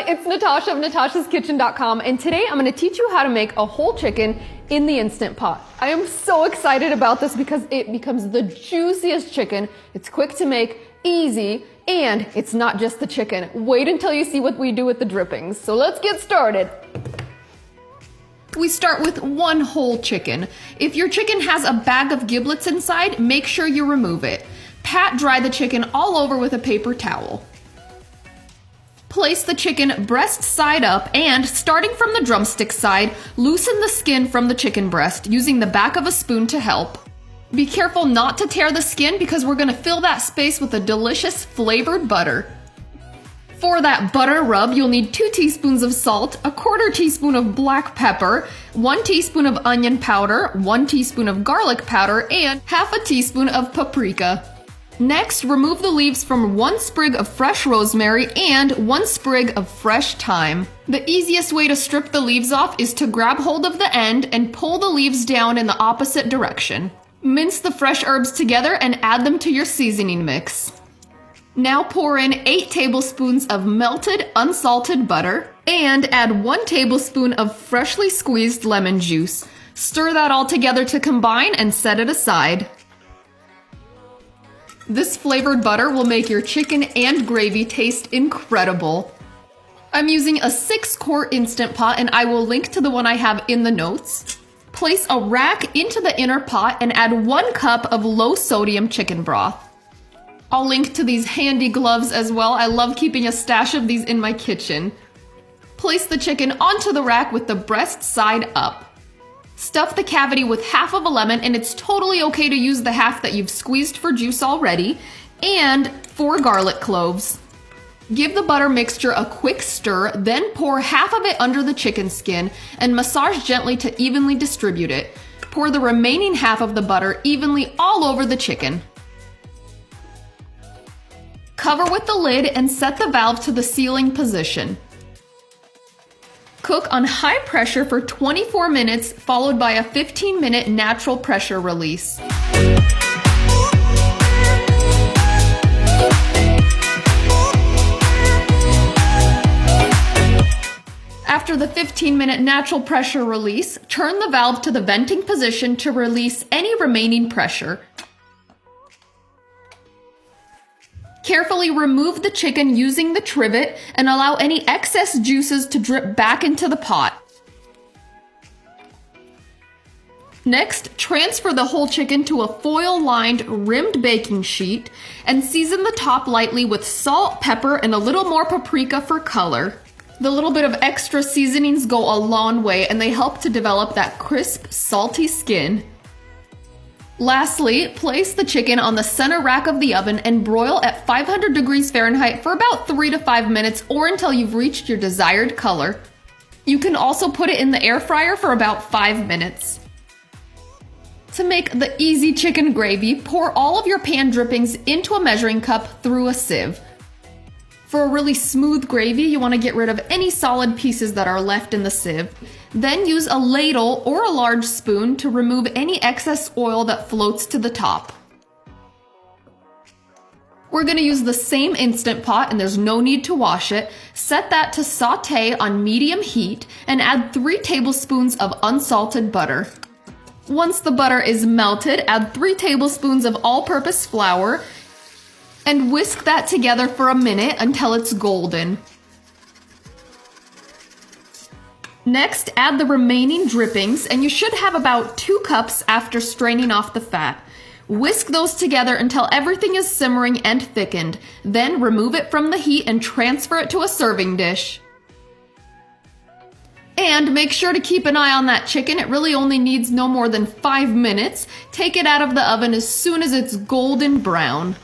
it's Natasha of natashaskitchen.com, and today I'm going to teach you how to make a whole chicken in the Instant Pot. I am so excited about this because it becomes the juiciest chicken. It's quick to make, easy, and it's not just the chicken. Wait until you see what we do with the drippings. So let's get started. We start with one whole chicken. If your chicken has a bag of giblets inside, make sure you remove it. Pat dry the chicken all over with a paper towel. Place the chicken breast side up and, starting from the drumstick side, loosen the skin from the chicken breast using the back of a spoon to help. Be careful not to tear the skin because we're going to fill that space with a delicious flavored butter. For that butter rub, you'll need 2 teaspoons of salt, a 1/4 teaspoon of black pepper, 1 teaspoon of onion powder, 1 teaspoon of garlic powder, and 1/2 teaspoon of paprika. Next, remove the leaves from 1 sprig of fresh rosemary and 1 sprig of fresh thyme. The easiest way to strip the leaves off is to grab hold of the end and pull the leaves down in the opposite direction. Mince the fresh herbs together and add them to your seasoning mix. Now pour in 8 tablespoons of melted, unsalted butter and add 1 tablespoon of freshly squeezed lemon juice. Stir that all together to combine and set it aside. This flavored butter will make your chicken and gravy taste incredible. I'm using a 6-quart Instant Pot, and I will link to the one I have in the notes. Place a rack into the inner pot and add 1 cup of low-sodium chicken broth. I'll link to these handy gloves as well. I love keeping a stash of these in my kitchen. Place the chicken onto the rack with the breast side up. Stuff the cavity with 1/2 a lemon, and it's totally okay to use the 1/2 that you've squeezed for juice already, and 4 garlic cloves. Give the butter mixture a quick stir, then pour 1/2 of it under the chicken skin and massage gently to evenly distribute it. Pour the remaining 1/2 of the butter evenly all over the chicken. Cover with the lid and set the valve to the sealing position. Cook on high pressure for 24 minutes, followed by a 15-minute natural pressure release. After the 15-minute natural pressure release, turn the valve to the venting position to release any remaining pressure. Carefully remove the chicken using the trivet and allow any excess juices to drip back into the pot. Next, transfer the whole chicken to a foil-lined, rimmed baking sheet and season the top lightly with salt, pepper, and a little more paprika for color. The little bit of extra seasonings go a long way, and they help to develop that crisp, salty skin. Lastly, place the chicken on the center rack of the oven and broil at 500 degrees Fahrenheit for about 3 to 5 minutes or until you've reached your desired color. You can also put it in the air fryer for about 5 minutes. To make the easy chicken gravy, pour all of your pan drippings into a measuring cup through a sieve. For a really smooth gravy, you want to get rid of any solid pieces that are left in the sieve. Then use a ladle or a large spoon to remove any excess oil that floats to the top. We're going to use the same Instant Pot, and there's no need to wash it. Set that to saute on medium heat and add 3 tablespoons of unsalted butter. Once the butter is melted, add 3 tablespoons of all-purpose flour and whisk that together for a minute until it's golden. Next, add the remaining drippings, and you should have about 2 cups after straining off the fat. Whisk those together until everything is simmering and thickened. Then remove it from the heat and transfer it to a serving dish. And make sure to keep an eye on that chicken. It really only needs no more than 5 minutes. Take it out of the oven as soon as it's golden brown.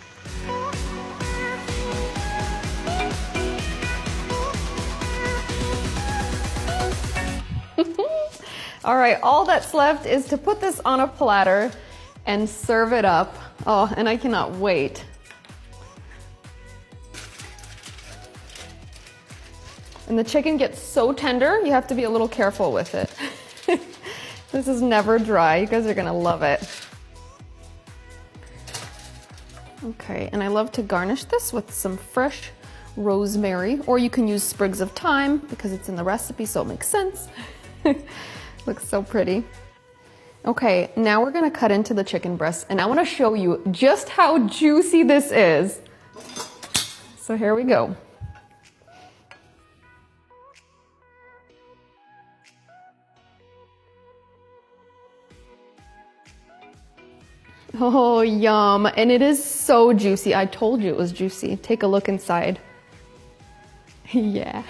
All right, all that's left is to put this on a platter and serve it up. Oh, and I cannot wait. And the chicken gets so tender, you have to be a little careful with it. This is never dry. You guys are gonna love it. Okay, and I love to garnish this with some fresh rosemary, or you can use sprigs of thyme because it's in the recipe, so it makes sense. Looks so pretty. Okay, now we're gonna cut into the chicken breast, and I wanna show you just how juicy this is. So here we go. Oh, yum. And it is so juicy. I told you it was juicy. Take a look inside. Yeah.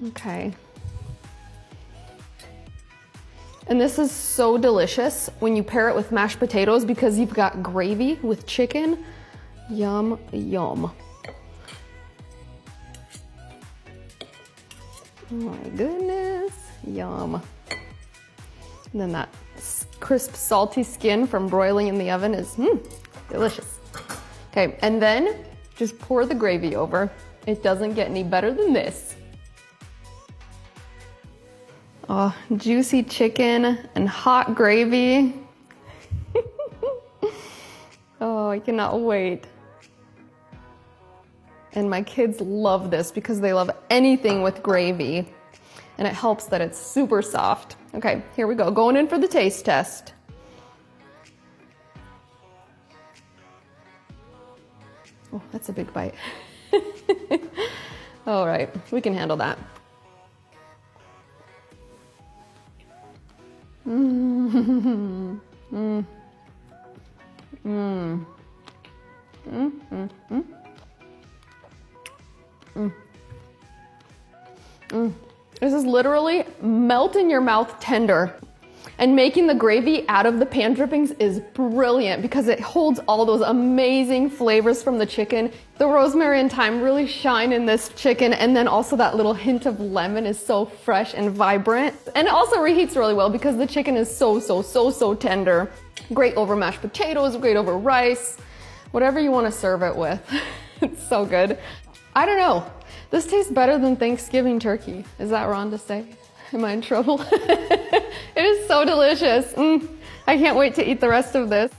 Okay. And this is so delicious when you pair it with mashed potatoes because you've got gravy with chicken. Yum, yum. Oh my goodness. Yum. And then that crisp, salty skin from broiling in the oven is delicious. Okay, and then just pour the gravy over. It doesn't get any better than this. Oh, juicy chicken and hot gravy. Oh, I cannot wait. And my kids love this because they love anything with gravy. And it helps that it's super soft. Okay, here we go. Going in for the taste test. Oh, that's a big bite. All right, we can handle that. Mm. Mm. Mm. Mm. Mm. Mm. Mm. Mm. This is literally melt in your mouth tender. And making the gravy out of the pan drippings is brilliant because it holds all those amazing flavors from the chicken. The rosemary and thyme really shine in this chicken, and then also that little hint of lemon is so fresh and vibrant. And it also reheats really well because the chicken is so tender. Great over mashed potatoes, great over rice, whatever you want to serve it with. It's so good. I don't know. This tastes better than Thanksgiving turkey. Is that wrong to say? Am I in trouble? It is so delicious. I can't wait to eat the rest of this.